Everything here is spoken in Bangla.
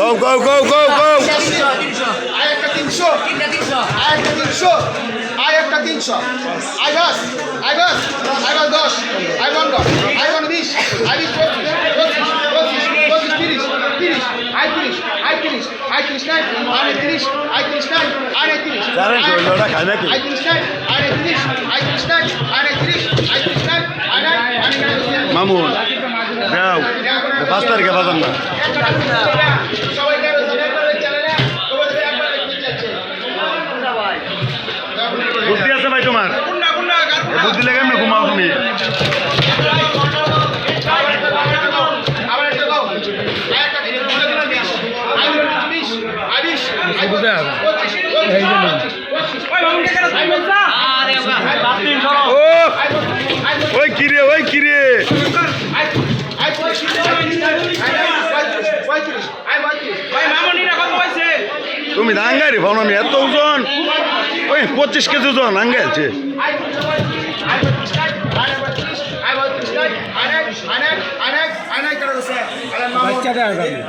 Go, go, go, go, go! আরেকটা 300 আরেকটা 300 আরেকটা 300 I bus 10 I 15 I 20 I 30 I 30 I 30 নাই আই 30 আই 30 নাই আই 30 জানেন শৈলটা খায় নাকি? আই 30 নাই আই 30 আই 30 নাই আই 30 আই 30 নাই আই মামুন দাও 5 তারিখে বাজার না সবাই কারো সবাই চ্যানেলে তোমাদের একবার দেখতে চাচ্ছে বুদ্ধি আছে ভাই তোমার বুদ্ধি লেগে এমনি ঘুমাও তুমি আবার একটা দাও আরেকটা দিন আই 20 আই 20 আই 25 এই যে ওই মামুনকে কেন আই বলছা আরে ওকা বাতিল করো ও ওই কিরে আই 25 ভাই মামুনিরা কত হইছে তুমি দাঙ্গারি ভাবনা এত ওজন ওই 25 কেজি ওজন আঙ্গাইছে বাচ্চা দেয়